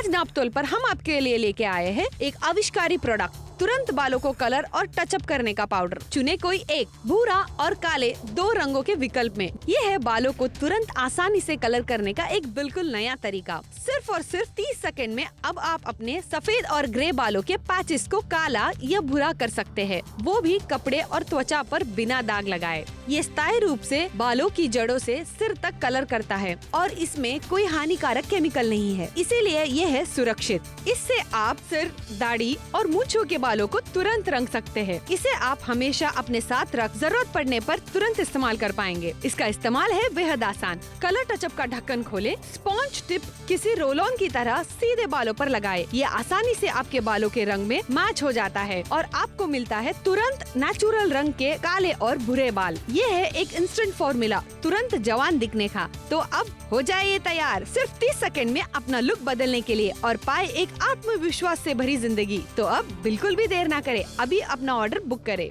आज नापतोल पर हम आपके लिए लेके आए हैं एक आविष्कारी प्रोडक्ट, तुरंत बालों को कलर और टचअप करने का पाउडर। चुने कोई एक, भूरा और काले 2 रंगों के विकल्प में। ये है बालों को तुरंत आसानी से कलर करने का एक बिल्कुल नया तरीका। सिर्फ और सिर्फ 30 सेकंड में अब आप अपने सफेद और ग्रे बालों के पैचेस को काला या भूरा कर सकते हैं, वो भी कपड़े और त्वचा पर बिना दाग लगाए। ये स्थायी रूप से बालों की जड़ों से सिर तक कलर करता है और इसमें कोई हानिकारक केमिकल नहीं है, इसीलिए ये है सुरक्षित। इससे आप सिर, दाढ़ी और मूंछों के बालों को तुरंत रंग सकते हैं। इसे आप हमेशा अपने साथ रख जरूरत पड़ने पर तुरंत इस्तेमाल कर पाएंगे। इसका इस्तेमाल है बेहद आसान। कलर टचअप का ढक्कन खोलें, स्पॉन्ज टिप किसी रोल ऑन की तरह सीधे बालों पर लगाएं। ये आसानी से आपके बालों के रंग में मैच हो जाता है और आपको मिलता है तुरंत नेचुरल रंग के काले और भूरे बाल। ये है एक इंस्टेंट फॉर्मूला तुरंत जवान दिखने का। तो अब हो जाए तैयार सिर्फ 30 सेकंड में अपना लुक बदलने के लिए और पाए एक आत्मविश्वास से भरी जिंदगी। तो अब बिल्कुल भी देर ना करें, अभी अपना ऑर्डर बुक करें।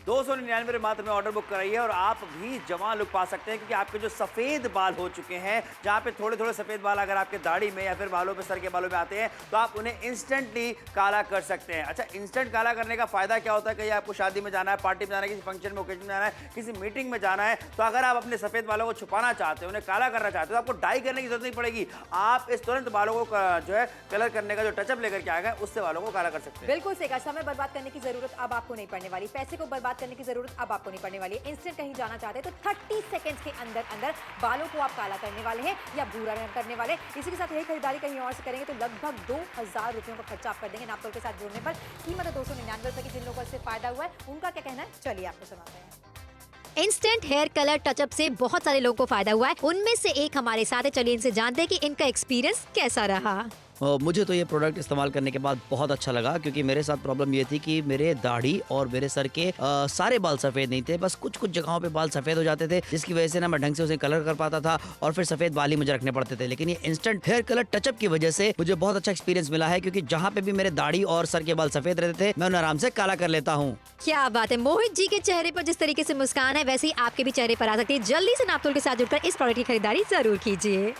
299 मात्र में ऑर्डर बुक कराइए और आप भी जवान लुक पा सकते हैं, क्योंकि आपके जो सफ़ेद बाल हो चुके हैं, जहाँ पे थोड़े थोड़े सफ़ेद बाल अगर आपके दाढ़ी में या फिर बालों पे, सर के बालों में आते हैं, तो आप उन्हें इंस्टेंटली काला कर सकते हैं। अच्छा, इंस्टेंट काला करने का फायदा क्या होता है? कहीं आपको शादी में जाना है, पार्टी में जाना है, किसी फंक्शन में, ओकेजन में जाना है, किसी मीटिंग में जाना है, तो अगर आप अपने सफ़ेद बालों को छुपाना चाहते हैं, उन्हें काला करना चाहते हो, तो आपको डाई करने की जरूरत नहीं पड़ेगी। आप इस तुरंत बालों को जो है कलर करने का जो टचअप लेकर के आ गए, उससे बालों को काला कर सकते हैं। बिल्कुल सही कहा। समय बर्बाद करने की जरूरत अब आपको नहीं पड़ने वाली, पैसे को बर्बाद करने की जरूरत अब आपको नहीं पड़ने वाली है। इंस्टेंट कहीं जाना चाहते हैं तो 30 सेकंड्स के अंदर अंदर बालों को आप काला करने वाले हैं या भूरा रंग करने वाले। इसी के साथ यही खरीदारी कहीं और से करेंगे तो लगभग 2000 रुपयों का खर्चा आप कर देंगे नापतोल के साथ जुड़ने पर। कीमत है 299 रुपए की। जिन लोगों को इससे फायदा हुआ है उनका क्या कहना है, चलिए आपको सुनाते हैं। इंस्टेंट हेयर कलर टचअप से बहुत सारे लोगों को फायदा हुआ है। उनमें से एक हमारे साथ है, चलिए इनसे जानते हैं कि इनका एक्सपीरियंस कैसा रहा। मुझे तो ये प्रोडक्ट इस्तेमाल करने के बाद बहुत अच्छा लगा, क्योंकि मेरे साथ प्रॉब्लम ये थी कि मेरे दाढ़ी और मेरे सर के सारे बाल सफ़ेद नहीं थे, बस कुछ कुछ जगहों पे बाल सफ़ेद हो जाते थे, जिसकी वजह से ना मैं ढंग से उसे कलर कर पाता था और फिर सफ़ेद बाल ही मुझे रखने पड़ते थे। लेकिन ये इंस्टेंट हेयर कलर टचअप की वजह से मुझे बहुत अच्छा एक्सपीरियंस मिला है, क्योंकि जहाँ पे भी मेरे दाढ़ी और सर के बाल सफ़ेद रहते थे, मैं उन्हें आराम से काला कर लेता हूँ। क्या बात है, मोहित जी के चेहरे पर जिस तरीके से मुस्कान है, वैसे ही आपके भी चेहरे पर आ सकती है। जल्दी से नापतोल के साथ जुड़कर इस प्रोडक्ट की खरीदारी जरूर कीजिए।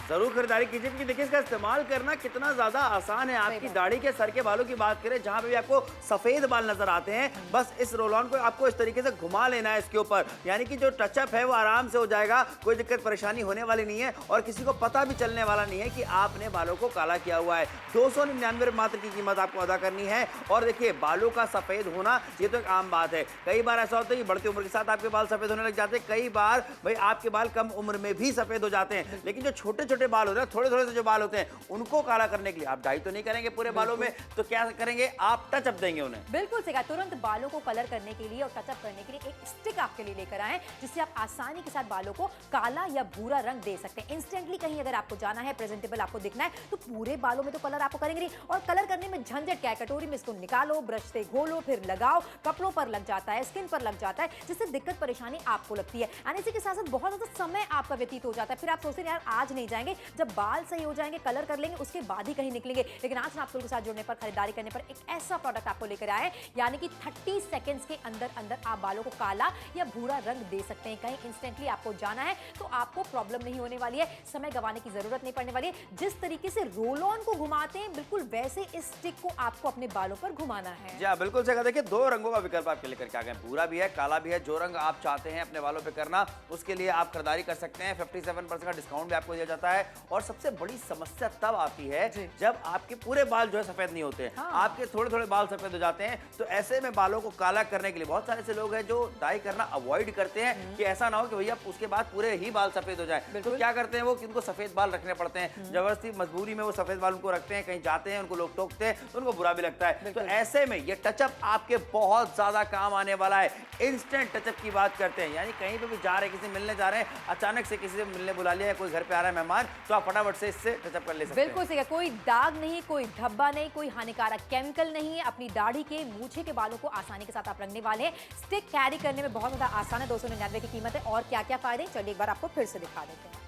जरूर खरीदारी कीजिए, क्योंकि देखिए इसका इस्तेमाल करना कितना ज्यादा आसान है। आपकी दाढ़ी के, सर के बालों की बात करें, जहां पे भी आपको सफेद बाल नजर आते हैं, बस इस रोल ऑन को आपको इस तरीके से घुमा लेना है इसके ऊपर, यानी कि जो टचअप है वो आराम से हो जाएगा। कोई दिक्कत परेशानी होने वाली नहीं है और किसी को पता भी चलने वाला नहीं है कि आपने बालों को काला किया हुआ है। 299 मात्र की कीमत आपको अदा करनी है। और देखिए, बालों का सफेद होना ये तो एक आम बात है। कई बार ऐसा होता है कि बढ़ती उम्र के साथ आपके बाल सफेद होने लग जाते हैं। कई बार भाई आपके बाल कम उम्र में भी सफेद हो जाते हैं, लेकिन जो छोटे छोटे बाल होते हैं, थोड़े थोड़े से जो बाल होते हैं, उनको काला करने के लिए आप डाई तो नहीं करेंगे पूरे बालों में, तो क्या करेंगे, आप टचअप देंगे उन्हें। बिल्कुल सही कहा। तुरंत बालों को कलर करने के लिए और टचअप करने के लिए एक स्टिक आपके लिए लेकर आए, जिससे आप आसानी के साथ बालों को काला या भूरा रंग दे सकते हैं इंस्टेंटली। कहीं अगर आपको जाना है, प्रेजेंटेबल आपको दिखना है, तो पूरे बालों में तो कलर आपको करेंगे नहीं। और कलर करने में झंझट क्या है, कटोरी में इसको निकालो, ब्रश से घोलो, फिर लगाओ, कपड़ों पर लग जाता है, स्किन पर लग जाता है, जिससे दिक्कत परेशानी आपको लगती है। और इसी के साथ साथ बहुत ज्यादा समय आपका व्यतीत हो जाता है। फिर आप सोचते हैं यार आज नहीं जाएंगे, जब बाल सही हो जाएंगे, कलर कर लेंगे, उसके बाद ही कहीं निकलेंगे। लेकिन आज नापतोल के साथ जुड़ने पर, खरीदारी करने पर एक ऐसा प्रोडक्ट आपको लेकर आए, यानी कि 30 सेकंड्स के अंदर अंदर आप बालों को काला या भूरा रंग दे सकते हैं। कहीं इंस्टेंटली आपको जाना है तो आपको प्रॉब्लम नहीं होने वाली है, समय गंवाने की जरूरत नहीं पड़ने वाली है। जिस तरीके से रोल ऑन को घुमाते हैं, बिल्कुल वैसे इस स्टिक को आपको अपने बालों पर घुमाना है। जी बिल्कुल सही। देखिए, 2 रंगों का विकल्प आपके लेकर के आ गए, भूरा भी है, काला भी है। जो रंग आप चाहते हैं अपने बालों पे करना, उसके लिए आप खरीदारी कर सकते हैं। 57% का डिस्काउंट भी आपको दिया जाता है। और सबसे बड़ी समस्या तब आती है जब आपके पूरे बाल जो है सफेद नहीं होते हैं। आपके थोड़े थोड़े बाल सफेद हो जाते हैं, तो ऐसे में बालों को काला करने के लिए बहुत सारे ऐसे लोग हैं जो डाई करना अवॉइड करते हैं, कि ऐसा ना हो कि भैया उसके बाद पूरे ही बाल सफेद हो जाए। तो क्या करते हैं वो, कि उनको सफेद बाल रखने पड़ते हैं, जबरदस्ती मजबूरी में वो सफेद बाल उनको रखते हैं। कहीं जाते हैं, उनको लोग टोकते हैं, तो उनको बुरा भी लगता है। तो ऐसे में ये टचअप आपके बहुत ज्यादा काम आने वाला है। इंस्टेंट टचअप की बात करते हैं, यानी कहीं पे भी जा रहे हैं, किसी मिलने जा रहे हैं, अचानक से किसी से मिलने बुला लिया है, कोई घर पे आ रहा है मेहमान, तो आप फटाफट से इससे टचअप कर ले सकते हैं। बिल्कुल सही। कोई दाग नहीं, कोई धब्बा नहीं, कोई हानिकारक केमिकल नहीं है। अपनी दाढ़ी के, मूछे के बालों को आसानी के साथ आप रखने वाले हैं। स्टिक कैरी करने में बहुत ज्यादा आसान है। 299 की कीमत है। और क्या क्या फायदे, चलिए एक बार आपको फिर से दिखा देते हैं।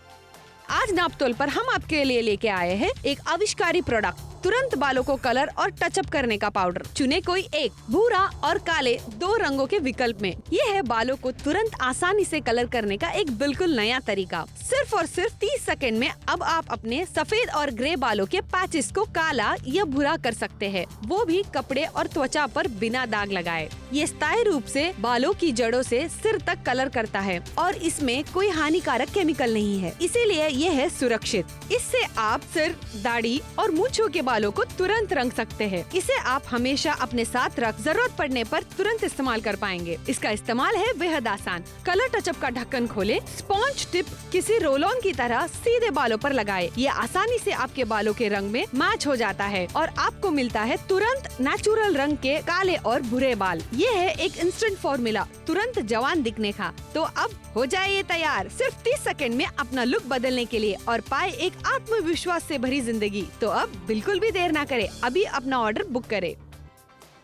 आज नापतोल पर हम आपके लिए लेके आए हैं एक आविष्कारी प्रोडक्ट, तुरंत बालों को कलर और टचअप करने का पाउडर। चुने कोई एक, भूरा और काले 2 रंगों के विकल्प में। ये है बालों को तुरंत आसानी से कलर करने का एक बिल्कुल नया तरीका। सिर्फ और सिर्फ 30 सेकंड में अब आप अपने सफेद और ग्रे बालों के पैचेस को काला या भूरा कर सकते हैं, वो भी कपड़े और त्वचा पर बिना दाग लगाए। ये स्थायी रूप से बालों की जड़ों से सिर तक कलर करता है और इसमें कोई हानिकारक केमिकल नहीं है, इसीलिए ये है सुरक्षित। इससे आप सिर, दाढ़ी और मूंछों के बालों को तुरंत रंग सकते हैं। इसे आप हमेशा अपने साथ रख जरूरत पड़ने पर तुरंत इस्तेमाल कर पाएंगे। इसका इस्तेमाल है बेहद आसान। कलर टचअप का ढक्कन खोले, स्पॉन्ज टिप किसी रोल ऑन की तरह सीधे बालों पर लगाए। ये आसानी से आपके बालों के रंग में मैच हो जाता है और आपको मिलता है तुरंत नेचुरल रंग के काले और भूरे बाल। ये है एक इंस्टेंट फॉर्मूला तुरंत जवान दिखने का। तो अब हो जाए ये तैयार सिर्फ 30 सेकंड में अपना लुक बदलने के लिए और पाए एक आत्मविश्वास से भरी जिंदगी। तो अब बिल्कुल भी देर ना करे, अभी अपना ऑर्डर बुक करे।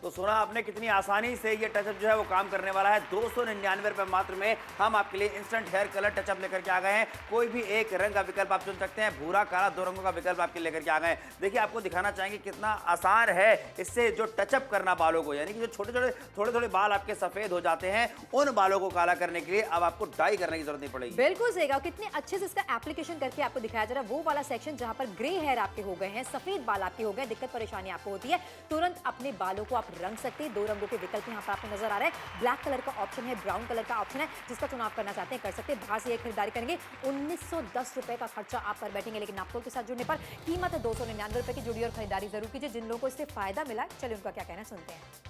तो सुना आपने कितनी आसानी से ये टचअप जो है वो काम करने वाला है। 299 रुपए मात्र में हम आपके लिए इंस्टेंट हेयर कलर टचअप लेकर के आ गए हैं। कोई भी एक रंग का विकल्प आप चुन सकते हैं, भूरा काला 2 रंगों का विकल्प आपके लेकर के आ गए हैं। देखिए आपको दिखाना चाहेंगे कितना आसान है इससे जो टचअप करना बालों को, यानी कि जो थोड़े थोड़े बाल आपके सफेद हो जाते हैं, उन बालों को काला करने के लिए अब आपको डाई करने की जरूरत नहीं पड़ेगी। बिल्कुल सही कहा। कितने अच्छे से इसका एप्लीकेशन करके आपको दिखाया जा रहा है। वो वाला सेक्शन जहां पर ग्रे हेयर आपके हो गए हैं, सफेद बाल आपके हो गए, दिक्कत परेशानी आपको होती है, तुरंत अपने बालों को आप रंग सकते हैं। 2 रंगों के विकल्प यहाँ पर आपको नजर आ रहा है। ब्लैक कलर का ऑप्शन है, ब्राउन कलर का ऑप्शन है, जिसका चुनाव करना चाहते हैं कर सकते हैं। बाहर से ये खरीदारी करेंगे 1910 रुपए का खर्चा आप कर बैठेंगे, लेकिन नापतोल के साथ जुड़ने पर कीमत है 299 रुपए की। जुड़ी और खरीदारी जरूर कीजिए। जिन लोगों को इससे फायदा मिला, चलिए उनका क्या कहना सुनते हैं।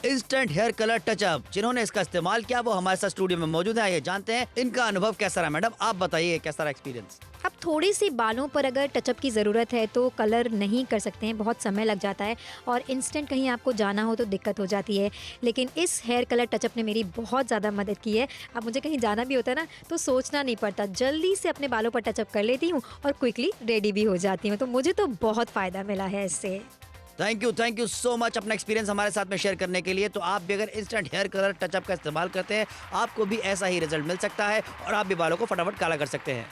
इंस्टेंट हेयर कलर टचअप, जिन्होंने इसका इस्तेमाल किया वो हमारे साथ स्टूडियो में मौजूद है। आइए जानते हैं इनका अनुभव कैसा रहा। मैडम आप बताइए कैसा रहा एक्सपीरियंस। अब थोड़ी सी बालों पर अगर टचअप की ज़रूरत है तो कलर नहीं कर सकते हैं, बहुत समय लग जाता है और इंस्टेंट कहीं आपको जाना हो तो दिक्कत हो जाती है। लेकिन इस हेयर कलर टचअप ने मेरी बहुत ज़्यादा मदद की है। अब मुझे कहीं जाना भी होता है ना तो सोचना नहीं पड़ता, जल्दी से अपने बालों पर टचअप कर लेती हूँ और क्विकली रेडी भी हो जाती हूँ। तो मुझे तो बहुत फ़ायदा मिला है इससे। थैंक यू सो मच अपना एक्सपीरियंस हमारे साथ में शेयर करने के लिए। तो आप भी अगर इंस्टेंट हेयर कलर टचअप का इस्तेमाल करते हैं, आपको भी ऐसा ही रिजल्ट मिल सकता है और आप भी बालों को फटाफट काला कर सकते हैं।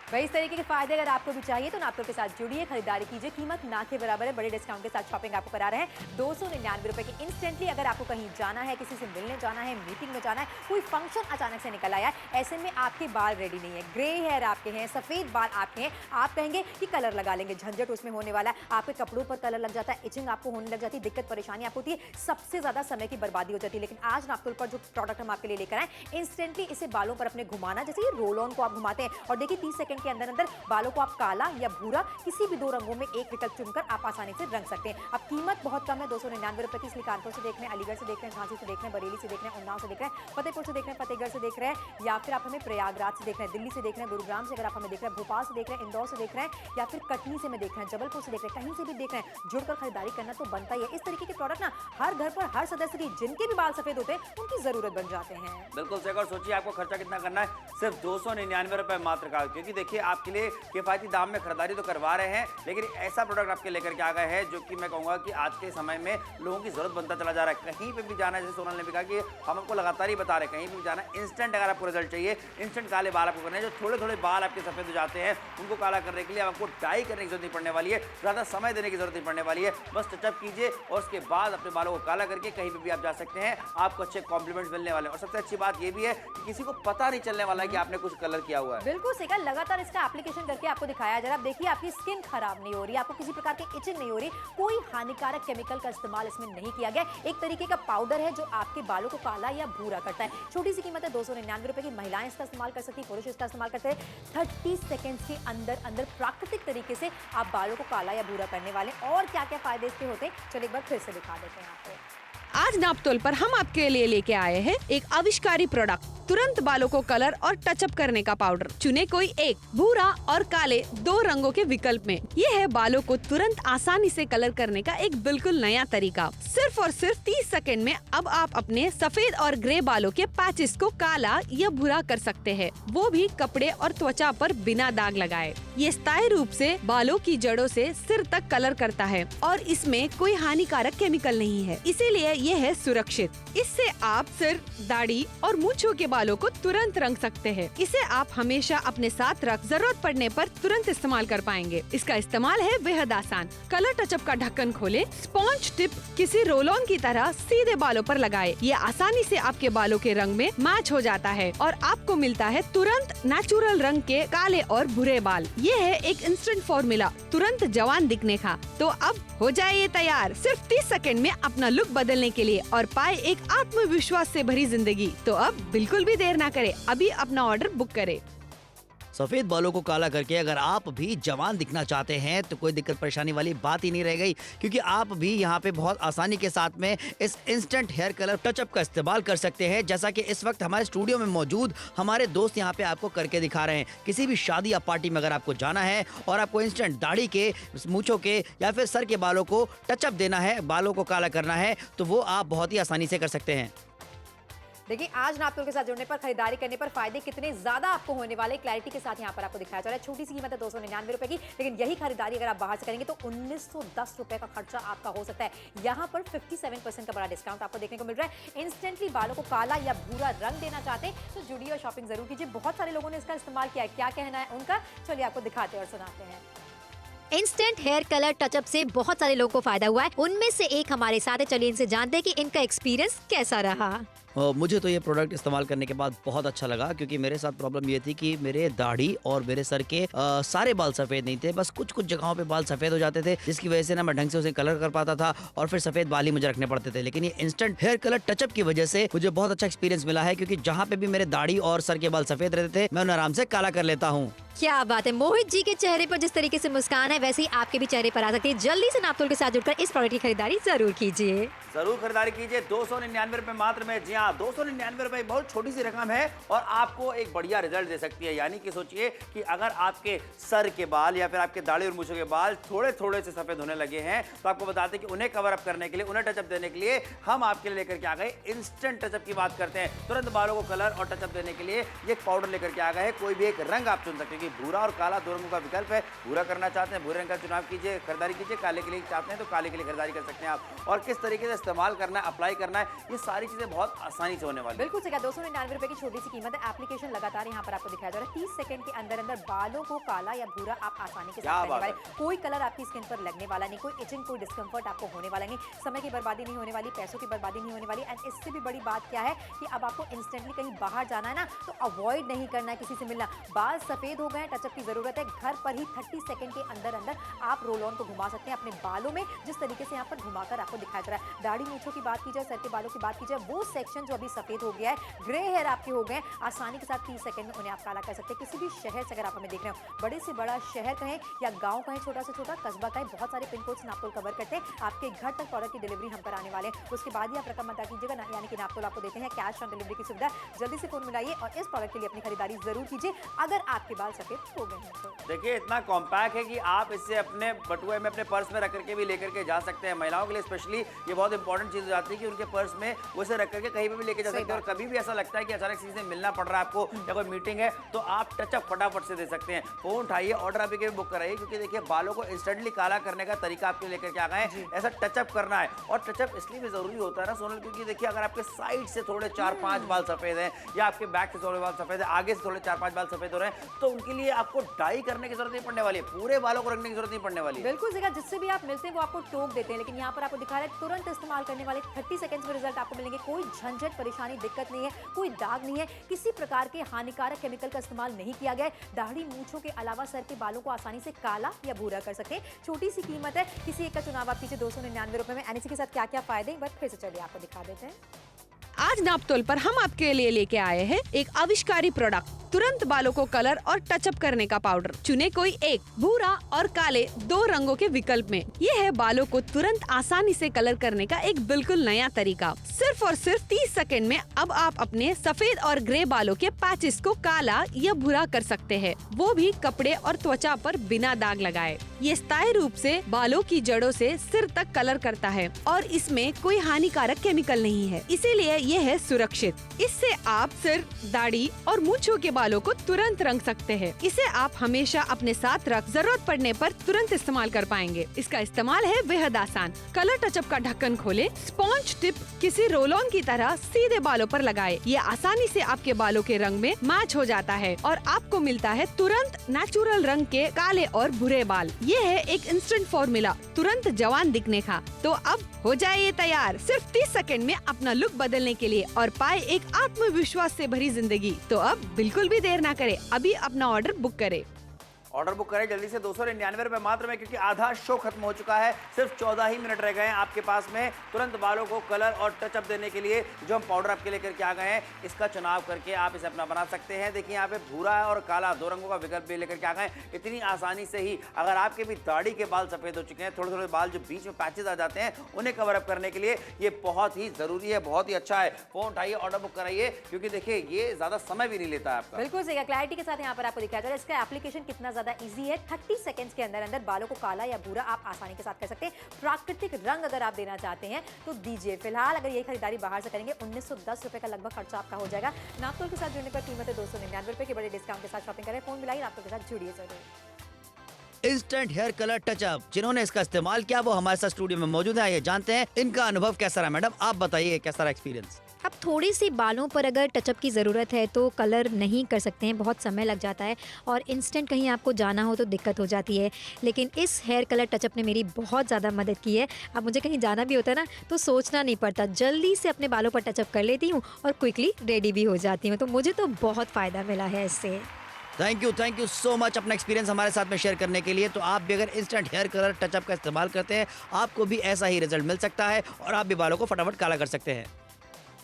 भाई इस तरीके के फायदे अगर आपको भी चाहिए तो नापतोल के साथ जुड़िए, खरीदारी कीजिए। कीमत ना के बराबर है, बड़े डिस्काउंट के साथ शॉपिंग आपको करा रहे हैं 299 रुपए की। इंस्टेंटली अगर आपको कहीं जाना है, किसी से मिलने जाना है, मीटिंग में जाना है, कोई फंक्शन अचानक से निकल आया है, ऐसे में आपके बाल रेडी नहीं है, ग्रे हेयर आपके हैं, सफेद बाल आपके हैं, आप कहेंगे कि कलर लगा लेंगे, झंझट उसमें होने वाला है, आपके कपड़ों पर कलर लग जाता है, इचिंग आपको होने लग जाती है, दिक्कत परेशानी आपको होती है, सबसे ज्यादा समय की बर्बादी हो जाती है। लेकिन आज नापतोल पर जो प्रोडक्ट हम आपके लिए लेकर आए, इंस्टेंटली इसे बालों पर अपने घुमाना, जैसे ये रोल ऑन को आप घुमाते हैं और देखिए 30 सेकंड के अंदर अंदर बालों को आप काला या भूरा किसी भी 2 रंगों में एक विकल्प चुनकर आप आसानी से रंग सकते हैं। अब कीमत बहुत कम है, 299 रुपए की। इसलिए कानपुर से देख रहे हैं, अलीगढ़ से देख रहे हैं, झांसी से देख रहे हैं, बरेली से देख रहे हैं, उन्नाव से देख रहे हैं, फतेहपुर से देख रहे हैं, फतेहगढ़ से देख रहे हैं, या फिर आप हमें प्रयागराज से देख रहे हैं, दिल्ली से देख रहे हैं, गुरुग्राम से अगर आप हमें देख रहे हैं, भोपाल से देख रहे हैं, इंदौर से देख रहे हैं, या फिर कटनी से में देख रहे हैं, जबलपुर से देख रहे हैं, कहीं से भी देख रहे हैं, जुड़कर खरीदारी करना तो बनता ही है। इस तरीके के प्रोडक्ट ना हर घर पर हर सदस्य की, जिनके भी बाल सफेद होते हैं, उनकी जरूरत बन जाते हैं। बिल्कुल सही। और सोचिए आपको खर्चा कितना करना है, सिर्फ 299 रुपए मात्र का। क्योंकि देखिए आपके लिए किफायती दाम में खरीदारी तो करवा रहे हैं, लेकिन ऐसा प्रोडक्ट आपके लेकर के आ गए हैं जो कि मैं कहूंगा कि आज के समय में लोगों की जरूरत बनता चला जा रहा है। कहीं पे भी जाना है, जैसे सोनल ने भी कहा कि हम आपको लगातार ही बता रहे हैं, कहीं भी जाना है इंस्टेंट अगर आपको रिजल्ट चाहिए, इंस्टेंट काले बाल आपको करने हैं। जो थोड़े थोड़े बाल आपके सफेद हो जाते हैं उनको काला करने के लिए आपको डाई करने की जरूरत नहीं पड़ने वाली है, ज्यादा समय देने की जरूरत नहीं पड़ने वाली है। बस टचअप कीजिए और उसके बाद अपने बालों को काला करके कहीं पर भी आप जा सकते हैं, आपको अच्छे कॉम्प्लीमेंट्स मिलने वाले हैं। और सबसे अच्छी बात यह भी है कि किसी को पता नहीं चलने वाला है कि आपने कुछ कलर किया हुआ है। बिल्कुल सही कहा। लगातार इसका एप्लीकेशन करके आपको दिखाया जा रहा है। देखिए आपकी स्किन खराब नहीं हो रही, आपको किसी प्रकार की इचिंग नहीं हो रही, कोई हानिकारक केमिकल का इस्तेमाल इसमें नहीं किया गया। एक तरीके का पाउडर है जो आपके बालों को काला या भूरा करता है। छोटी सी कीमत है 299 रुपए की। महिलाएं इसका इस्तेमाल कर सकती, पुरुष इसका इस्तेमाल करते हैं। 30 सेकंड्स के अंदर अंदर प्राकृतिक तरीके से आप बालों को काला या भूरा करने वाले। और क्या क्या फायदे इसके होते हैं, चलिए एक बार फिर से दिखा देते हैं आपको। आज नापतोल पर हम आपके लिए लेके आए हैं एक आविष्कारी प्रोडक्ट, तुरंत बालों को कलर और टचअप करने का पाउडर। चुने कोई एक, भूरा और काले 2 रंगों के विकल्प में। ये है बालों को तुरंत आसानी से कलर करने का एक बिल्कुल नया तरीका। सिर्फ और सिर्फ 30 सेकंड में अब आप अपने सफेद और ग्रे बालों के पैचेस को काला या भूरा कर सकते हैं, वो भी कपड़े और त्वचा पर बिना दाग लगाए। ये स्थायी रूप से बालों की जड़ों से सिर तक कलर करता है और इसमें कोई हानिकारक केमिकल नहीं है, इसीलिए ये है सुरक्षित। इससे आप सिर, दाढ़ी और मूंछों के बालों को तुरंत रंग सकते हैं। इसे आप हमेशा अपने साथ रख जरूरत पड़ने पर तुरंत इस्तेमाल कर पाएंगे। इसका इस्तेमाल है बेहद आसान। कलर टचअप का ढक्कन खोले, स्पॉन्ज टिप किसी रोल ऑन की तरह सीधे बालों पर लगाए। ये आसानी से आपके बालों के रंग में मैच हो जाता है और आपको मिलता है तुरंत नेचुरल रंग के काले और भूरे बाल। ये है एक इंस्टेंट फॉर्मूला तुरंत जवान दिखने का। तो अब हो जाए ये तैयार सिर्फ 30 सेकंड में अपना लुक बदलने के लिए और पाए एक आत्मविश्वास से भरी जिंदगी। तो अब बिल्कुल भी देर ना करें, अभी अपना ऑर्डर बुक करें। सफेद बालों को काला करके अगर आप भी जवान दिखना चाहते हैं तो कोई दिक्कत परेशानी वाली बात ही नहीं रह गई, क्योंकि आप भी यहाँ पे बहुत आसानी के साथ में इस इंस्टेंट हेयर कलर टचअप का इस्तेमाल कर सकते हैं, जैसा कि इस वक्त हमारे स्टूडियो में मौजूद हमारे दोस्त यहाँ पे आपको करके दिखा रहे हैं। किसी भी शादी या पार्टी में अगर आपको जाना है और आपको इंस्टेंट दाढ़ी के, मूंछों के या फिर सर के बालों को टचअप देना है, बालों को काला करना है, तो वो आप बहुत ही आसानी से कर सकते हैं। देखिए आज नापतोल के साथ जुड़ने पर, खरीदारी करने पर फायदे कितने ज्यादा आपको होने वाले क्लैरिटी के साथ यहाँ पर आपको दिखाया जा रहा है। छोटी सी कीमत है 299 रुपए की, लेकिन यही खरीदारी अगर आप बाहर से करेंगे तो 1910 रुपए का खर्चा आपका हो सकता है। यहाँ पर 57% का बड़ा डिस्काउंट आपको देखने को मिल रहा है। इंस्टेंटली बालों को काला या भूरा रंग देना चाहते हैं तो जुड़िए और शॉपिंग जरूर कीजिए। बहुत सारे लोगों ने इसका इस्तेमाल किया है, क्या कहना है उनका, चलिए आपको दिखाते और सुनाते हैं। इंस्टेंट हेयर कलर टचअप से बहुत सारे लोगों को फायदा हुआ है। उनमें से एक हमारे साथ है, चलिए इनसे जानते हैं कि इनका एक्सपीरियंस कैसा रहा। मुझे तो ये प्रोडक्ट इस्तेमाल करने के बाद बहुत अच्छा लगा, क्योंकि मेरे साथ प्रॉब्लम ये थी कि मेरे दाढ़ी और मेरे सर के सारे बाल सफ़ेद नहीं थे, बस कुछ कुछ जगहों पे बाल सफ़ेद हो जाते थे, जिसकी वजह से ना मैं ढंग से उसे कलर कर पाता था और फिर सफ़ेद बाल ही मुझे रखने पड़ते थे। लेकिन ये इंस्टेंट हेयर कलर टचअप की वजह से मुझे बहुत अच्छा एक्सपीरियंस मिला है, क्योंकि जहाँ पे भी मेरे दाढ़ी और सर के बाल सफ़ेद रहते थे मैं उन्हें आराम से काला कर लेता हूँ। क्या बात है, मोहित जी के चेहरे पर जिस तरीके से मुस्कान है वैसे ही आपके भी चेहरे पर आ सकती है। जल्दी से नापतोल के साथ जुड़कर इस प्रोडक्ट की खरीदारी जरूर कीजिए। जरूर खरीदारी कीजिए। 299 रुपए मात्र में। जी हाँ, 299 रुपए बहुत छोटी सी रकम है और आपको एक बढ़िया रिजल्ट दे सकती है। यानी कि सोचिए कि अगर आपके सर के बाल या फिर आपके दाढ़ी और मूंछों के बाल थोड़े थोड़े से सफेद होने लगे हैं, तो आपको बताते हैं कि उन्हें कवर अप करने के लिए, उन्हें टचअप देने के लिए हम आपके लिए लेकर के आ गए इंस्टेंट टचअप की बात करते हैं। तुरंत बालों को कलर और टचअप देने के लिए ये पाउडर लेकर के आ गए हैं। कोई भी एक रंग आप चुन सकते हैं, क्योंकि भूरा और काला दो रंगों का विकल्प है। भूरा करना चाहते हैं भूरे रंग का चुनाव कीजिए, खरीदारी कीजिए। काले के लिए चाहते हैं तो काले के लिए खरीदारी कर सकते हैं आप। और किस तरीके से इस्तेमाल करना है, अप्लाई करना है, ये सारी चीजें बहुत आसानी से होने वाली है। बिल्कुल सही कहा। 299 रुपए की छोटी सी कीमत है। एप्लीकेशन लगातार यहाँ पर आपको दिखाया जा रहा है। 30 सेकंड के अंदर अंदर बालों को काला या भूरा आप आसानी के साथ करने वाले। कोई कलर आपकी स्किन पर लगने वाला नहीं, कोई इचिंग, कोई डिस्कम्फर्ट आपको होने वाला नहीं, समय की बर्बादी नहीं होने वाली, पैसों की बर्बादी नहीं होने वाली। एंड इससे भी बड़ी बात क्या है कि अब आपको इंस्टेंटली कहीं बाहर जाना है ना, तो अवॉइड नहीं करना है किसी से मिलना। बाल सफेद हो गए, टचअप की जरूरत है, घर पर ही 30 सेकंड के अंदर अंदर आप रोल ऑन को घुमा सकते हैं अपने बालों में, जिस तरीके से यहाँ पर घुमाकर आपको दिखाया जा रहा है। दाढ़ी मूंछों की बात की जाए, सर के बालों की बात की जाए, वो सेक्शन जो अभी सफेद हो गया है, ग्रे हेयर आपके हो गए, आसानी के साथ 30 सेकंड में उन्हें आप काला कर सकते हैं। किसी भी शहर से अगर आप हमें देख रहे हो, बड़े से बड़ा शहर कहें या गांव कहें, छोटा से छोटा कस्बा कहें, बहुत सारे पिन कोड्स नापतोल कवर करते हैं। आपके घर तक प्रोडक्ट की डिलीवरी हम कराने वाले हैं। उसके बाद ही आप रकम अदा कीजिएगा, यानी कि नापतोल आपको देते हैं कैश ऑन डिलीवरी की सुविधा। जल्दी से फोन मिलाइए और इस प्रोडक्ट के लिए अपनी खरीदारी जरूर कीजिए अगर आपके बाल सफेद हो गए हैं तो। देखिए इतना कॉम्पैक्ट है कि आप इसे अपने बटुए में, अपने पर्स में रख करके भी लेकर के जा सकते हैं। महिलाओं के लिए स्पेशली ये बहुत इंपॉर्टेंट चीज हो जाती है कि उनके पर्स में वो इसे रख करके कहीं पे भी लेके जा सकते हैं। और कभी भी ऐसा लगता है कि अचानक किसी से मिलना पड़ रहा है आपको या कोई मीटिंग है, तो आप टचअप फटाफट से दे सकते हैं। फोन उठाइए, ऑर्डर अभी के बुक कराइए, क्योंकि देखिए बालों को इंस्टेंटली काला करने का तरीका आपके लेकर के आ गए हैं। ऐसा टचअप करना है, और टचअप इसलिए भी जरूरी होता है ना सोनल, क्योंकि देखिए अगर आपके साइड से थोड़े 4-5 बाल सफेद हैं या आपके बैक से थोड़े बाल सफेद है, आगे से थोड़े 4-5 बाल सफेद हो रहे हैं, तो उनके लिए आपको डाई करने की जरूरत नहीं पड़ने वाली है, पूरे बालों को रखने की जरूरत नहीं पड़ने वाली है। बिल्कुल जगह जिससे भी आप मिलते हैं वो आपको टोक देते हैं, लेकिन यहाँ पर आपको दिखा रहा है तुरंत इस्तेमाल करने वाले 30 सेकंड्स में रिजल्ट आपको मिलेंगे। कोई झंझट, परेशानी, दिक्कत नहीं है, कोई दाग नहीं है, किसी प्रकार के हानिकारक केमिकल का इस्तेमाल नहीं किया गया है। दाढ़ी मूंछों के अलावा सर के बालों को आसानी से काला या भूरा कर सकते हैं। छोटी सी कीमत है, किसी एक का चुनाव आप कीजिए 299 रुपए में। एनएसी के साथ क्या क्या फायदे, एक बार फिर से चलिए आपको दिखा देते हैं। आज नापतोल पर हम आपके लिए लेके आए हैं एक आविष्कारी प्रोडक्ट, तुरंत बालों को कलर और टचअप करने का पाउडर। चुने कोई एक, भूरा और काले दो रंगों के विकल्प में। ये है बालों को तुरंत आसानी से कलर करने का एक बिल्कुल नया तरीका। सिर्फ और सिर्फ 30 सेकंड में अब आप अपने सफेद और ग्रे बालों के पैचेस को काला या भूरा कर सकते हैं, वो भी कपड़े और त्वचा पर बिना दाग लगाए। ये स्थायी रूप से बालों की जड़ों से सिर तक कलर करता है और इसमें कोई हानिकारक केमिकल नहीं है, इसीलिए ये है सुरक्षित। इससे आप सिर, दाढ़ी और मूंछों के बालों को तुरंत रंग सकते हैं। इसे आप हमेशा अपने साथ रख जरूरत पड़ने पर तुरंत इस्तेमाल कर पाएंगे। इसका इस्तेमाल है बेहद आसान। कलर टचअप का ढक्कन खोले, स्पॉन्ज टिप किसी रोल ऑन की तरह सीधे बालों पर लगाए। ये आसानी से आपके बालों के रंग में मैच हो जाता है और आपको मिलता है तुरंत नेचुरल रंग के काले और भूरे बाल। ये है एक इंस्टेंट फॉर्मूला तुरंत जवान दिखने का। तो अब हो जाए ये तैयार सिर्फ 30 सेकंड में अपना लुक बदलने के लिए और पाए एक आत्मविश्वास से भरी जिंदगी। तो अब बिल्कुल भी देर ना करे, अभी अपना ऑर्डर बुक करे। ऑर्डर बुक करें जल्दी से 299 रुपए मात्र में, क्योंकि आधा शो खत्म हो चुका है। सिर्फ 14 ही मिनट रह गए हैं आपके पास में तुरंत बालों को कलर और टचअप देने के लिए। जो हम पाउडर आपके लेकर के आ गए हैं, इसका चुनाव करके आप इसे अपना बना सकते हैं। देखिए यहाँ पे भूरा और काला दो रंगों का विकल्प भी लेकर के आ गए इतनी आसानी से ही। अगर आपके भी दाढ़ी के बाल सफेद हो चुके हैं, थोड़े थोड़े बाल जो बीच में पैचेज आ जाते हैं, उन्हें कवर अप करने के लिए ये बहुत ही जरूरी है, बहुत ही अच्छा है। फोन उठाइए, ऑर्डर बुक कराइए, क्योंकि देखिए ये ज्यादा समय भी नहीं लेता है आपका। बिल्कुल सही, क्लैरिटी के साथ यहाँ पर आपको दिखाया जा रहा है। इसका एप्लीकेशन कितना ज्यादा इजी है। 30 सेकंड्स के अंदर अंदर बालों को काला या भूरा आप आसानी के साथ कर सकते हैं। प्राकृतिक रंग अगर आप देना चाहते हैं तो दीजिए। फिलहाल अगर ये खरीदारी बाहर से करेंगे 1910 रुपए का लगभग खर्चा आपका हो जाएगा। नापतोल के साथ जुड़ने पर कीमत है 299 रुपए के बड़े डिस्काउंट के साथ शॉपिंग करें। फोन मिलाइए, नापतोल के साथ जुड़िए जरूर। इंस्टेंट हेयर कलर टचअप जिन्होंने इसका इस्तेमाल किया वो हमारे साथ स्टूडियो में मौजूद है। ये जानते हैं इनका अनुभव कैसा रहा। मैडम आप बताइए कैसा रहा एक्सपीरियंस। अब थोड़ी सी बालों पर अगर टचअप की ज़रूरत है तो कलर नहीं कर सकते हैं, बहुत समय लग जाता है और इंस्टेंट कहीं आपको जाना हो तो दिक्कत हो जाती है। लेकिन इस हेयर कलर टचअप ने मेरी बहुत ज़्यादा मदद की है। अब मुझे कहीं जाना भी होता है ना तो सोचना नहीं पड़ता, जल्दी से अपने बालों पर टचअप कर लेती हूँ और क्विकली रेडी भी हो जाती हूँ। तो मुझे तो बहुत फ़ायदा मिला है इससे। थैंक यू सो मच अपना एक्सपीरियंस हमारे साथ में शेयर करने के लिए। तो आप भी अगर इंस्टेंट हेयर कलर टचअप का इस्तेमाल करते हैं, आपको भी ऐसा ही रिजल्ट मिल सकता है और आप भी बालों को फटाफट काला कर सकते हैं।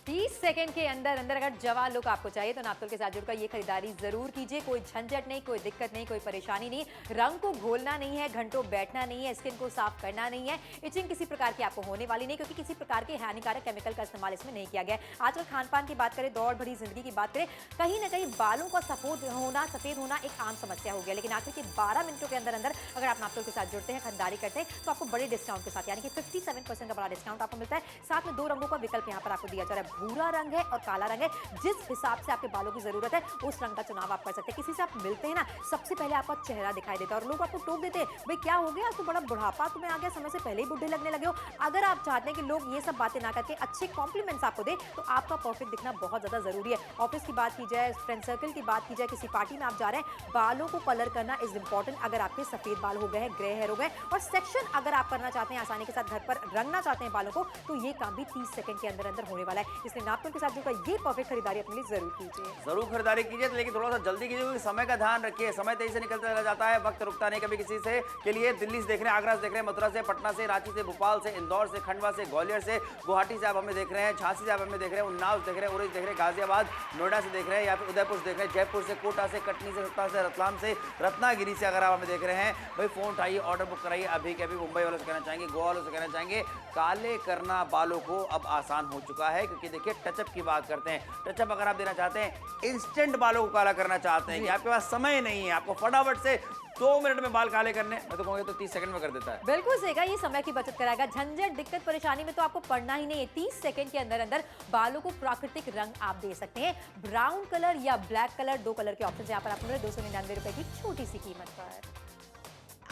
30 सेकंड के अंदर अंदर अगर जवान लुक आपको चाहिए तो नापतोल के साथ जुड़कर ये खरीदारी जरूर कीजिए। कोई झंझट नहीं, कोई दिक्कत नहीं, कोई परेशानी नहीं। रंग को घोलना नहीं है, घंटों बैठना नहीं है, स्किन को साफ करना नहीं है, इचिंग किसी प्रकार की आपको होने वाली नहीं, क्योंकि किसी प्रकार के हानिकारक केमिकल का इस्तेमाल इसमें नहीं किया गया है। आजकल खान पान की बात करें, दौड़ भरी जिंदगी की बात करें, कहीं ना कहीं बालों का सफेद होना एक आम समस्या हो गया। लेकिन आखिर के 12 मिनटों के अंदर अंदर अगर आप नापतोल के साथ जुड़ते हैं, खरीदारी करते हैं, तो आपको बड़े डिस्काउंट के साथ यानी कि 57% का बड़ा डिस्काउंट आपको मिलता है। साथ में 2 रंगों का विकल्प यहाँ पर आपको दिया जा रहा है। भूरा रंग है और काला रंग है। जिस हिसाब से आपके बालों की जरूरत है उस रंग का चुनाव आप कर सकते हैं। किसी से आप मिलते हैं ना, सबसे पहले आपका चेहरा दिखाई देता है और लोग आपको टोक देते हैं, भाई क्या हो गया, आपको बड़ा बुढ़ापा तुम्हें आ गया, समय से पहले ही बुढ़े लगने लगे हो। अगर आप चाहते हैं कि लोग ये सब बातें ना करके अच्छे कॉम्प्लीमेंट्स आपको दे, तो आपका परफेक्ट दिखना बहुत ज्यादा जरूरी है। ऑफिस की बात की जाए, फ्रेंड सर्कल की बात की जाए, किसी पार्टी में आप जा रहे हैं, बालों को कलर करना इज इंपॉर्टेंट। अगर आपके सफेद बाल हो गए हैं, ग्रे हेयर हो गए और सेक्शन अगर आप करना चाहते हैं, आसानी के साथ घर पर रंगना चाहते हैं बालों को, तो ये काम भी 30 सेकंड के अंदर अंदर होने वाला है। इसलिए नापतोल के साथ जुड़कर ये परफेक्ट खरीदारी अपने लिए जरूर कीजिए। जरूर खरीदारी कीजिए, लेकिन थोड़ा सा जल्दी कीजिए, क्योंकि समय का ध्यान रखिए। समय तेजी से निकलता चला जाता है, वक्त रुकता नहीं कभी किसी से। के लिए दिल्ली से देख रहे हैं, आगरा से देख रहे हैं, मथुरा से, पटना से, रांची से, भोपाल से, इंदौर से, खंडवा से, ग्वालियर से, गुवाहाटी से आप हमें देख रहे हैं, झांसी से आप हमें देख रहे हैं, उन्नाव से देख रहे हैं, उरई देख रहे हैं, गाजियाबाद, नोएडा से देख रहे हैं, या फिर उदयपुर से देख रहे हैं, जयपुर से, कोटा से, कटनी से, सतना से, रतलाम से, रत्नागिरी से अगर आप हमें देख रहे हैं, भाई फोन उठाइए, ऑर्डर बुक कराइए अभी के अभी। मुंबई वालों से कहना चाहेंगे, गोवा वालों से कहना चाहेंगे, काले करना बालों को अब आसान हो चुका है, क्योंकि देखिए टचअप की बात करते हैं। टचअप अगर आप देना चाहते हैं, इंस्टेंट बालों को काला करना चाहते हैं, कि आपके पास समय नहीं है, आपको फटाफट से 2 मिनट में बाल काले करने, मैं तो कहूँगा तो 30 सेकंड में कर देता है। बिल्कुल सही कहा, ये समय की बचत कराएगा। झंझट, दिक्कत, परेशानी में तो आपको पड़ना ही नहीं है। 30 सेकंड के अंदर अंदर बालों को प्राकृतिक रंग आप दे सकते हैं। ब्राउन कलर या ब्लैक कलर, 2 कलर के ऑप्शन यहाँ पर आपको मिले 299 रुपए की छोटी सी कीमत पर।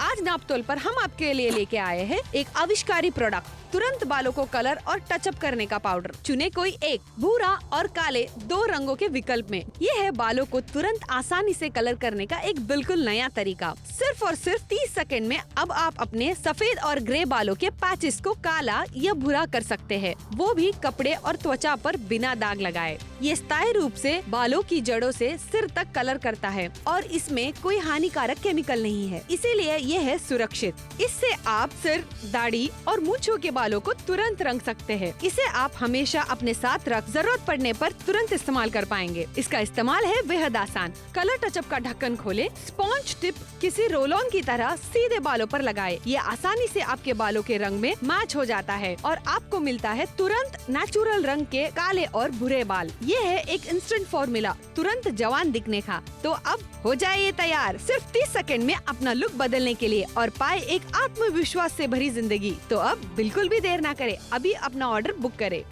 आज नापतोल पर हम आपके लिए लेके आए हैं एक आविष्कारी प्रोडक्ट, तुरंत बालों को कलर और टचअप करने का पाउडर। चुने कोई एक, भूरा और काले 2 रंगों के विकल्प में। ये है बालों को तुरंत आसानी से कलर करने का एक बिल्कुल नया तरीका। सिर्फ और सिर्फ 30 सेकंड में अब आप अपने सफेद और ग्रे बालों के पैचेस को काला या भूरा कर सकते हैं, वो भी कपड़े और त्वचा पर बिना दाग लगाए। ये स्थायी रूप से बालों की जड़ों से सिर तक कलर करता है और इसमें कोई हानिकारक केमिकल नहीं है, इसीलिए ये है सुरक्षित। इससे आप सिर, दाढ़ी और मूंछों के बालों को तुरंत रंग सकते हैं। इसे आप हमेशा अपने साथ रख जरूरत पड़ने पर तुरंत इस्तेमाल कर पाएंगे। इसका इस्तेमाल है बेहद आसान। कलर टचअप का ढक्कन खोले, स्पॉन्ज टिप किसी रोल ऑन की तरह सीधे बालों पर लगाए। ये आसानी से आपके बालों के रंग में मैच हो जाता है और आपको मिलता है तुरंत नेचुरल रंग के काले और भूरे बाल। ये है एक इंस्टेंट फॉर्मूला तुरंत जवान दिखने का। तो अब हो जाए ये तैयार सिर्फ 30 सेकंड में अपना लुक बदलने के लिए और पाए एक आत्मविश्वास से भरी जिंदगी। तो अब बिल्कुल भी देर ना करे, अभी अपना ऑर्डर बुक करे।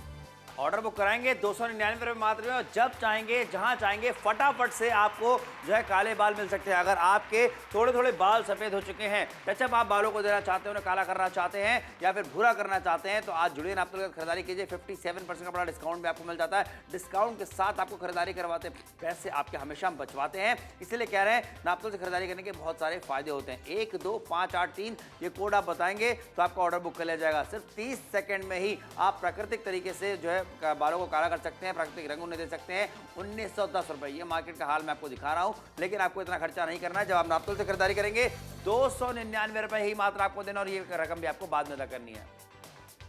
ऑर्डर बुक कराएंगे 299 रुपये मात्र में, और जब चाहेंगे जहां चाहेंगे फटाफट से आपको जो है काले बाल मिल सकते हैं। अगर आपके थोड़े थोड़े बाल सफेद हो चुके हैं, टचअप आप बालों को देना चाहते हैं, उन्हें काला करना चाहते हैं या फिर भूरा करना चाहते हैं, तो आज जुड़िए नाप्तोल की खरीदारी कीजिए। 57% का बड़ा डिस्काउंट भी आपको मिल जाता है। डिस्काउंट के साथ आपको खरीदारी करवाते पैसे आपके हमेशा हम बचवाते हैं, इसलिए कह रहे हैं नाप्तोल से खरीदारी करने के बहुत सारे फायदे होते हैं। 125883 ये कोड आप बताएंगे तो आपका ऑर्डर बुक कर लिया जाएगा। सिर्फ 30 सेकंड में ही आप प्राकृतिक तरीके से जो है बालों को काला कर सकते हैं, प्राकृतिक रंग उन्हें दे सकते हैं। 1910 रुपए ये मार्केट का हाल मैं आपको दिखा रहा हूं, लेकिन आपको इतना खर्चा नहीं करना है। जब आप नाप्तोल से खरीदारी करेंगे 299 रुपए ही मात्र आपको देना, और ये रकम भी आपको बाद में अदा करनी है।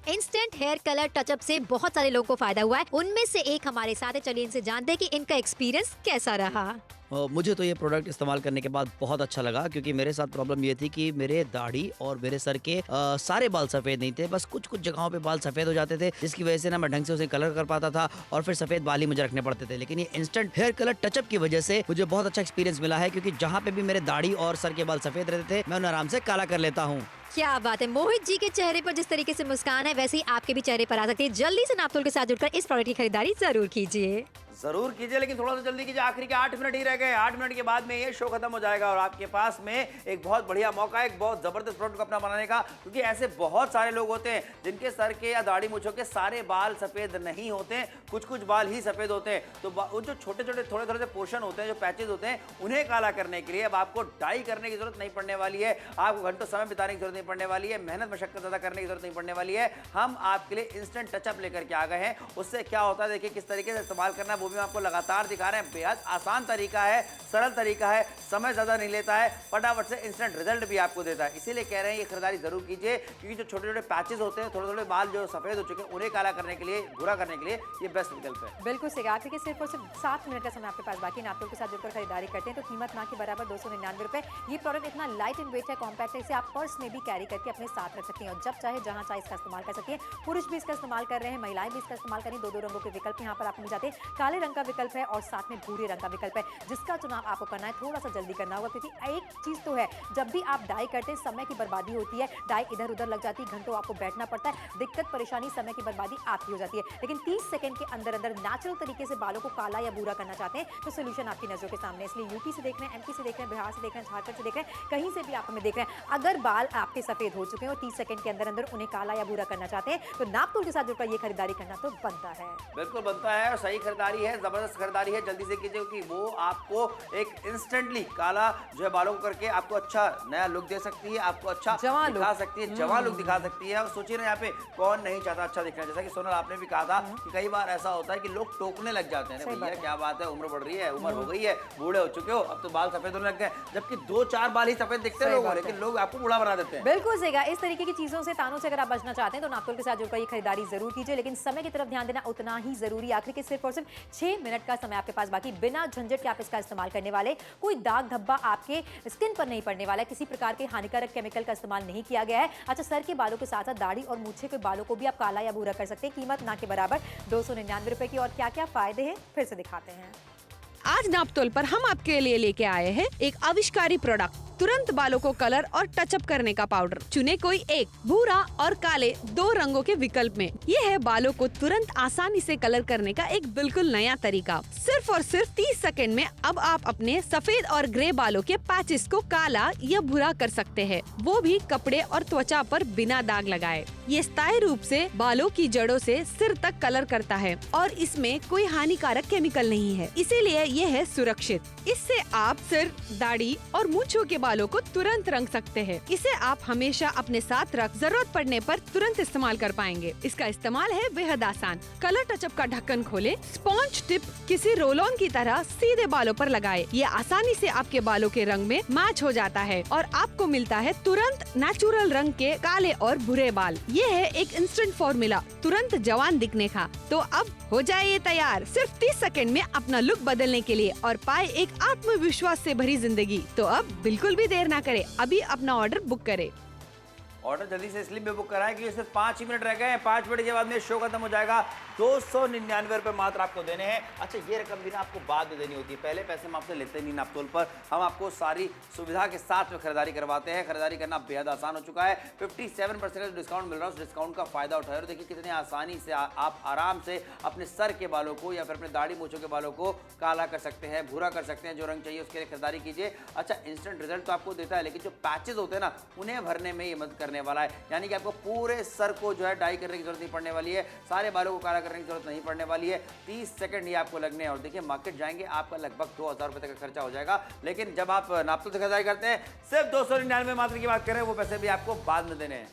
इंस्टेंट हेयर कलर टचअप से बहुत सारे लोगों को फायदा हुआ है। उनमें से एक हमारे साथ है, चलिए इनसे जानते हैं कि इनका एक्सपीरियंस कैसा रहा। मुझे तो ये प्रोडक्ट इस्तेमाल करने के बाद बहुत अच्छा लगा, क्योंकि मेरे साथ प्रॉब्लम ये थी कि मेरे दाढ़ी और मेरे सर के सारे बाल सफ़ेद नहीं थे, बस कुछ कुछ जगहों पे बाल सफ़ेद हो जाते थे, जिसकी वजह से ना मैं ढंग से उसे कलर कर पाता था और फिर सफ़ेद बाल ही मुझे रखने पड़ते थे। लेकिन ये इंस्टेंट हेयर कलर टचअप की वजह से मुझे बहुत अच्छा एक्सपीरियंस मिला है, क्योंकि जहाँ पे भी मेरे दाढ़ी और सर के बाल सफ़ेद रहते थे, मैं उन्हें आराम से काला कर लेता हूँ। क्या बात है, मोहित जी के चेहरे पर जिस तरीके से मुस्कान है, वैसे ही आपके भी चेहरे पर आ सकती है। जल्दी से नाप्तोल के साथ जुड़कर इस प्रोडक्ट की खरीदारी जरूर कीजिए। जरूर कीजिए, लेकिन थोड़ा सा जल्दी कीजिए, आखिरी के 8 मिनट ही रह गए। 8 मिनट के बाद में ये शो खत्म हो जाएगा और आपके पास में एक बहुत बढ़िया मौका है, एक बहुत जबरदस्त प्रोडक्ट अपना बनाने का, क्योंकि ऐसे बहुत सारे लोग होते हैं जिनके सर के या दाढ़ी मूंछों के सारे बाल सफेद नहीं होते, कुछ कुछ बाल ही सफेद होते हैं। तो वो जो छोटे छोटे थोड़े थोड़े से पोर्शन होते हैं, जो पैचेज होते हैं, उन्हें काला करने के लिए अब आपको डाई करने की जरूरत नहीं पड़ने वाली है, आपको घंटों समय बिताने की जरूरत नहीं पड़ने वाली है, मेहनत मशक्कत ज़्यादा करने की जरूरत नहीं पड़ने वाली है। हम आपके लिए इंस्टेंट टचअप लेकर के आ गए हैं। उससे क्या होता है देखिए किस तरीके से इस्तेमाल करना है, वो भी हम आपको लगातार दिखा रहे हैं। बेहद आसान तरीका है, सरल तरीका है, समय ज्यादा नहीं लेता है, फटाफट से इंस्टेंट रिजल्ट भी आपको देता है। इसीलिए कह रहे हैं ये खरीदारी जरूर कीजिए, क्योंकि जो छोटे छोटे पैचेस होते हैं, थोड़े थोड़े बाल जो सफेद हो चुके हैं, उन्हें काला करने के लिए, भूरा करने के लिए ये बेस्ट विकल्प है। बिल्कुल सही। आखिर के सिर्फ और सिर्फ 7 मिनट का समय आपके पास बाकी, नाप्तोल के साथ जुड़कर खरीदारी करते हैं तो कीमत ना के बराबर 299 रुपए। ये प्रोडक्ट इतना लाइट एंड वेट है, कॉम्पैक्ट है, इसे आप पर्स में भी कैरी करके अपने साथ रख सकती हैं और जब चाहे जहां चाहे इसका इस्तेमाल कर सकती हैं। पुरुष भी इसका इस्तेमाल कर रहे हैं, महिलाएं भी इसका इस्तेमाल करें। दो रंगों के विकल्प यहाँ पर आपको मिल जाते हैं। काले रंग का विकल्प है और साथ में भूरे रंग का विकल्प है। जिसका चुनाव आपको करना है थोड़ा सा जल्दी करना होगा, क्योंकि एक चीज तो है, जब भी आप डाई करते हैं समय की बर्बादी होती है, डाई इधर उधर लग जाती है, घंटों आपको बैठना पड़ता है, दिक्कत परेशानी समय की बर्बादी आपकी हो जाती है। लेकिन 30 सेकंड के अंदर अंदर नेचुरल तरीके से बालों को काला या भूरा करना चाहते हैं तो सोल्यूशन आपकी नजरों के सामने। इसलिए यूपी से देख रहे हैं, एमपी से देख रहे हैं, बिहार से देख रहे हैं, झारखंड से देख रहे हैं, कहीं से भी आप हमें देख रहे हैं, अगर बाल आपके सफेद हो चुके हैं और 30 सेकंड के अंदर अंदर उन्हें काला या भूरा करना चाहते हैं तो नाप्तोल के साथ जुड़कर ये खरीदारी करना तो बनता है। बिल्कुल बनता है और सही खरीदारी है, जबरदस्त खरीदारी है। जल्दी से कीजिए, क्योंकि वो आपको एक इंस्टेंटली काला जो है बालों को करके आपको अच्छा नया लुक दे सकती है, आपको अच्छा दिखा सकती है, जवान लुक दिखा सकती है। और सोचिए ना, यहाँ पे कौन नहीं चाहता अच्छा दिखना। जैसा कि सोनल आपने भी कहा था कि कई बार ऐसा होता है कि लोग टोकने लग जाते हैं, भैया क्या बात है, उम्र बढ़ रही है, उम्र हो गई है, बूढ़े हो चुके हो, अब तो बाल सफेद होने लग गए, जबकि 2-4 बाल ही सफेद दिखते हैं लोगों, लेकिन लोग आपको बूढ़ा बना देते हैं। बिल्कुल सही। इस तरीके की चीजों से, तानों से अगर आप बचना चाहते हैं तो नाप्तोल के साथ जुड़कर ये खरीदारी जरूर कीजिए, लेकिन समय की तरफ ध्यान देना उतना ही जरूरी। आखिर के सिर्फ और सिर्फ 6 मिनट का समय आपके पास बाकी, बिना झंझट के आप इसका इस्तेमाल करने वाले, कोई दाग धब्बा आपके स्किन पर नहीं पड़ने वाला है, किसी प्रकार के हानिकारक केमिकल का इस्तेमाल नहीं किया गया है। अच्छा, सर के बालों के साथ साथ दाढ़ी और मूछे के बालों को भी आप काला या भूरा कर सकते हैं। कीमत ना के बराबर 299 रुपए की। और क्या क्या फायदे हैं फिर से दिखाते हैं। आज नाप्तोल पर हम आपके लिए लेके आए हैं एक आविष्कारी प्रोडक्ट, तुरंत बालों को कलर और टचअप करने का पाउडर। चुने कोई एक, भूरा और काले 2 रंगों के विकल्प में। ये है बालों को तुरंत आसानी से कलर करने का एक बिल्कुल नया तरीका। सिर्फ और सिर्फ 30 सेकंड में अब आप अपने सफेद और ग्रे बालों के पैचेस को काला या भूरा कर सकते हैं, वो भी कपड़े और त्वचा पर बिना दाग लगाए। ये स्थायी रूप से बालों की जड़ों से सिर तक कलर करता है और इसमें कोई हानिकारक केमिकल नहीं है, इसीलिए ये है सुरक्षित। इससे आप सिर, दाढ़ी और मूंछों के बालों को तुरंत रंग सकते हैं। इसे आप हमेशा अपने साथ रख, जरूरत पड़ने पर तुरंत इस्तेमाल कर पाएंगे। इसका इस्तेमाल है बेहद आसान। कलर टचअप का ढक्कन खोलें, स्पॉन्ज टिप किसी रोल ऑन की तरह सीधे बालों पर लगाएं। ये आसानी से आपके बालों के रंग में मैच हो जाता है और आपको मिलता है तुरंत नेचुरल रंग के काले और भूरे बाल। ये है एक इंस्टेंट फॉर्मूला तुरंत जवान दिखने का। तो अब हो जाए ये तैयार, सिर्फ 30 सेकंड में अपना लुक बदलने के लिए और पाए एक आत्मविश्वास से भरी जिंदगी। तो अब बिल्कुल भी देर ना करें, अभी अपना ऑर्डर बुक करें। ऑर्डर जल्दी से इसलिए भी बुक कराएं क्योंकि सिर्फ 5 ही मिनट रह गए हैं। 5 मिनट के बाद में शो खत्म हो जाएगा। 299 रुपए मात्र आपको देने हैं। अच्छा, ये रकम भी ना आपको बाद में देनी होती है, पहले पैसे हम आपसे लेते नहीं नाप तोल पर। हम आपको सारी सुविधा के साथ में खरीदारी करवाते हैं। खरीदारी करना बेहद आसान हो चुका है। 57% डिस्काउंट मिल रहा है, उस डिस्काउंट का फायदा उठाए और देखिए कितने आसानी से आप आराम से अपने सर के बालों को या फिर अपने दाढ़ी मूंछों के बालों को काला कर सकते हैं, भूरा कर सकते हैं। जो रंग चाहिए उसके लिए खरीदारी कीजिए। अच्छा, इंस्टेंट रिजल्ट तो आपको देता है, लेकिन जो पैचेस होते हैं ना, उन्हें भरने में ये मदद करने वाला है। यानी कि आपको पूरे सर को जो है डाई करने की जरूरत नहीं पड़ने वाली है, सारे बालों को काला करने की जरूरत नहीं पड़ने वाली है। 30 सेकंड ही आपको लगने हैं और देखिए मार्केट जाएंगे आपका लगभग 2000 रुपए तक का खर्चा हो जाएगा। लेकिन जब आप नापतोल से खरीदारी करते हैं, सिर्फ 299 मात्र की बात करें, वो पैसे भी आपको बाद में देने हैं।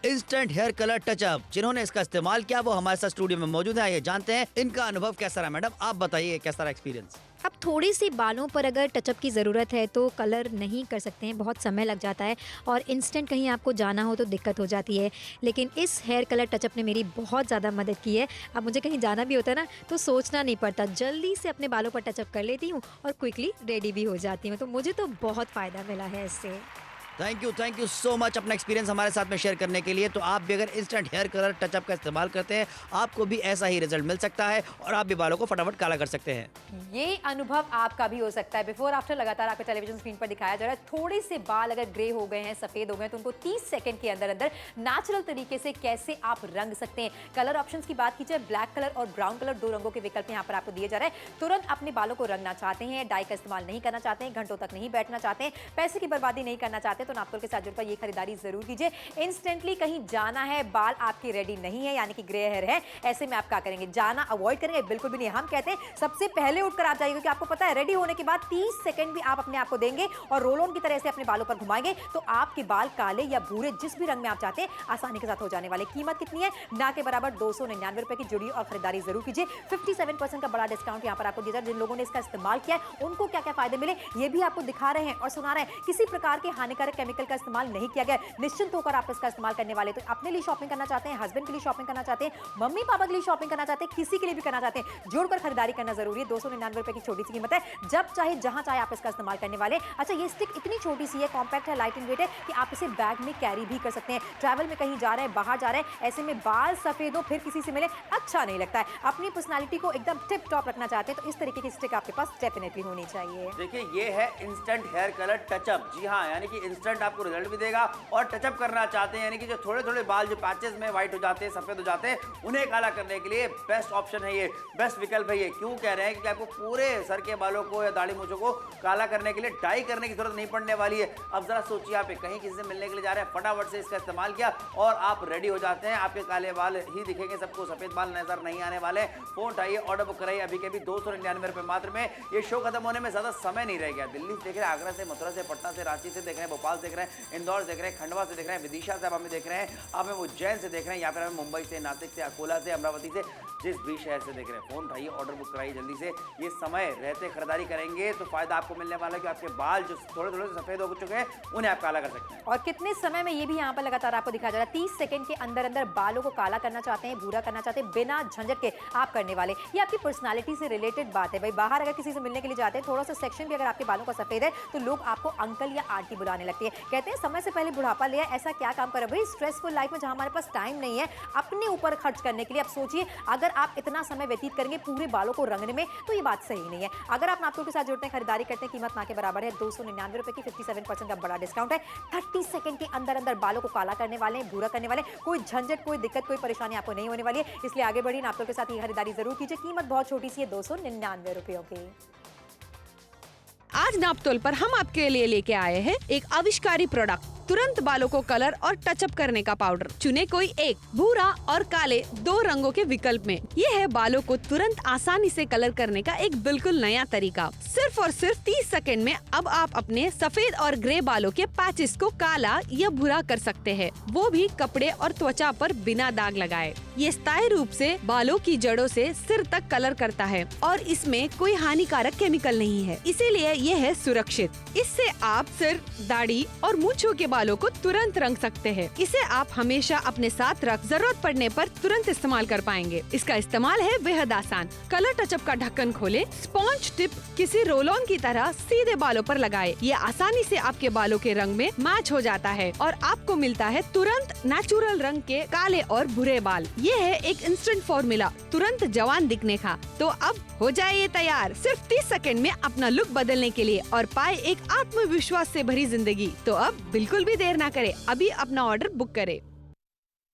इंस्टेंट हेयर कलर टचअप, जिन्होंने इसका इस्तेमाल किया वो हमारे साथ स्टूडियो में मौजूद है। ये जानते हैं इनका अनुभव कैसा रहा। मैडम, आप बताइए कैसा रहा एक्सपीरियंस। अब थोड़ी सी बालों पर अगर टचअप की ज़रूरत है तो कलर नहीं कर सकते हैं, बहुत समय लग जाता है और इंस्टेंट कहीं आपको जाना हो तो दिक्कत हो जाती है। लेकिन इस हेयर कलर टचअप ने मेरी बहुत ज़्यादा मदद की है। अब मुझे कहीं जाना भी होता है ना तो सोचना नहीं पड़ता, जल्दी से अपने बालों पर टचअप कर लेती हूँ और क्विकली रेडी भी हो जाती हूँ। तो मुझे तो बहुत फ़ायदा मिला है इससे। थैंक यू सो मच अपना एक्सपीरियंस हमारे साथ में शेयर करने के लिए। तो आप भी अगर इंस्टेंट हेयर कलर टचअप का इस्तेमाल करते हैं, आपको भी ऐसा ही रिजल्ट मिल सकता है और आप भी बालों को फटाफट काला कर सकते हैं। ये अनुभव आपका भी हो सकता है। बिफोर आफ्टर लगातार आपको टेलीविजन स्क्रीन पर दिखाया जा रहा है। थोड़े से बाल अगर ग्रे हो गए हैं, सफेद हो गए हैं, तो उनको 30 सेकंड के अंदर अंदर नेचुरल तरीके से कैसे आप रंग सकते हैं। कलर ऑप्शंस की बात कीजिए, ब्लैक कलर और ब्राउन कलर, 2 रंगों के विकल्प यहाँ पर आपको दिए जा रहे हैं। तुरंत अपने बालों को रंगना चाहते हैं, डाई का इस्तेमाल नहीं करना चाहते हैं, घंटों तक नहीं बैठना चाहते हैं, पैसे की बर्बादी नहीं करना चाहते, तो नापतोल के साथ जुड़कर ये खरीदारी जरूर कीजिए। इंस्टेंटली कहीं जाना है, बाल आपके रेडी नहीं है, यानी कि ग्रे हेयर है, ऐसे में आप क्या करेंगे? जाना अवॉइड करेंगे? बिल्कुल भी नहीं। हम कहते हैं सबसे पहले उठकर आप जाइए, क्योंकि आपको पता है रेडी होने के बाद 30 सेकंड भी आप अपने आप को देंगे और रोल ऑन की तरह से अपने बालों पर घुमाएंगे तो आपके बाल काले या भूरे जिस भी रंग में आप चाहते हैं आसानी के साथ हो जाने वाले। कीमत कितनी है? ना के बराबर 299 रुपए की। जुड़िए और खरीदारी जरूर कीजिए। 57% का बड़ा डिस्काउंट यहाँ पर आपको दिया जा रहा है। जिन लोगों ने इसका इस्तेमाल किया है उनको क्या क्या फायदे मिले ये भी आपको दिखा रहे हैं और सुना रहे हैं। किसी प्रकार के हानिकारक केमिकल का इस्तेमाल नहीं किया गया। निश्चिंत होकर आप इसका इस्तेमाल करने वाले। तो अपने लिए शॉपिंग करना चाहते हैं, हस्बैंड के लिए शॉपिंग करना चाहते हैं, मम्मी पापा के लिए शॉपिंग करना चाहते हैं, किसी के लिए भी करना चाहते हैं, जोड़कर खरीदारी करना जरूरी है। 299 रुपए की छोटी सी कीमत है। जब चाहे जहां चाहे आप इसका इस्तेमाल करने वाले। अच्छा, ये स्टिक इतनी छोटी सी है, कॉम्पैक्ट है, लाइट इन वेट है कि आप इसे बैग में कैरी भी कर सकते हैं। ट्रैवल में कहीं जा रहे हैं, बाहर जा रहे हैं, ऐसे में बाल सफेद हो फिर किसी से मिले, अच्छा नहीं लगता है। अपनी पर्सनालिटी को एकदम टिप टॉप रखना चाहते हैं तो इस तरीके की स्टिक आपके पास डेफिनेटली होनी चाहिए। देखिए, ये है इंस्टेंट हेयर कलर टचअप। जी हाँ, यानी कि इंस्टेंट आपको रिजल्ट भी देगा और टचअप करना चाहते हैं, यानी कि जो थोड़े थोड़े बाल जो पैचेस में व्हाइट हो जाते हैं, सफेद हो जाते हैं, उन्हें काला करने के लिए बेस्ट ऑप्शन है ये, बेस्ट विकल्प है ये। क्यों कह रहे हैं? क्योंकि आपको पूरे सर के बालों को या दाढ़ी मूंछों को काला करने के लिए डाई करने की जरूरत नहीं पड़ने वाली है। अब जरा सोचिए, आप कहीं किसी से मिलने के लिए जा रहे हैं, फटाफट से इसका इस्तेमाल किया और आप रेडी हो जाते हैं। आपके काले बाल ही दिखेंगे, सबको सफेद बाल नजर नहीं आने वाले। फोन उठाइए, ऑर्डर बुक कराइए अभी के अभी। 299 रुपए मात्र में। ये शो खत्म होने में ज्यादा समय नहीं रह गया। दिल्ली से देख रहे हैं, आगरा से, मथुरा से, पटना से, रांची से देख रहे हैं, भोपाल से देख रहे हैं, इंदौर देख रहे हैं, खंडवा से देख रहे हैं, विदिशा से आप हमें देख रहे हैं, आप हमें उज्जैन से देख रहे हैं, या फिर हमें मुंबई से, नासिक से, अकोला से, अमरावती से, जिस भी शहर से देख रहे हैं, फोन उठाइए, ऑर्डर बुक कराइए जल्दी से। ये समय रहते खरीदारी करेंगे तो फायदा आपको मिलने वाला है कि आपके बाल जो थोड़े थोड़े सफेद हो चुके हैं उन्हें आप काला कर सकते हैं। और कितने समय में, ये भी यहाँ पर लगातार आपको दिखाया जा रहा है। 30 सेकंड के अंदर अंदर बालों को काला करना चाहते हैं, भूरा करना चाहते हैं, बिना झंझट के आप करने वाले। ये आपकी पर्सनालिटी से रिलेटेड बात है भाई। बाहर अगर किसी से मिलने के लिए जाते हैं, थोड़ा सा सेक्शन भी अगर आपके बालों का सफेद है तो लोग आपको अंकल या आंटी बुलाने लगते हैं। कहते हैं समय से पहले बुढ़ापा लिया, ऐसा क्या काम कर भाई? स्ट्रेसफुल लाइफ में जहां हमारे पास टाइम नहीं है अपने ऊपर खर्च करने के लिए। अब सोचिए, अगर आप इतना समय व्यतीत करेंगे पूरे बालों को रंगने में तो ये बात सही नहीं है। अगर आप नापतोल के साथ जुड़ते हैं, खरीदारी करते हैं, कीमत ना के बराबर है। 299 रुपए की 57% का बड़ा डिस्काउंट है। 30 सेकंड के अंदर अंदर बालों को काला करने वाले हैं, भूरा करने वाले। कोई झंझट, कोई दिक्कत, कोई परेशानी आपको नहीं होने वाली है। इसलिए आगे बढ़िए, नापतोल के साथ ये खरीदारी जरूर कीजिए। कीमत बहुत छोटी सी है, 299 रुपयों की। आज नापतोल पर हम आपके लिए लेके आए हैं एक आविष्कारी प्रोडक्ट, तुरंत बालों को कलर और टचअप करने का पाउडर। चुने कोई एक, भूरा और काले 2 रंगों के विकल्प में। ये है बालों को तुरंत आसानी से कलर करने का एक बिल्कुल नया तरीका। सिर्फ और सिर्फ 30 सेकंड में अब आप अपने सफेद और ग्रे बालों के पैचेस को काला या भूरा कर सकते हैं, वो भी कपड़े और त्वचा पर बिना दाग लगाए। ये स्थायी रूप से बालों की जड़ों से सिर तक कलर करता है और इसमें कोई हानिकारक केमिकल नहीं है, इसीलिए ये है सुरक्षित। इससे आप सिर, दाढ़ी और मूंछों के बालों को तुरंत रंग सकते हैं। इसे आप हमेशा अपने साथ रख जरूरत पड़ने पर तुरंत इस्तेमाल कर पाएंगे। इसका इस्तेमाल है बेहद आसान। कलर टचअप का ढक्कन खोलें, स्पॉन्ज टिप किसी रोल ऑन की तरह सीधे बालों पर लगाएं। ये आसानी से आपके बालों के रंग में मैच हो जाता है और आपको मिलता है तुरंत नेचुरल रंग के काले और भूरे बाल। ये है एक इंस्टेंट फॉर्मूला तुरंत जवान दिखने का। तो अब हो जाए ये तैयार सिर्फ 30 सेकंड में अपना लुक बदलने के लिए और पाए एक आत्मविश्वास से भरी जिंदगी। तो अब बिल्कुल भी देर ना करें, अभी अपना ऑर्डर बुक करें।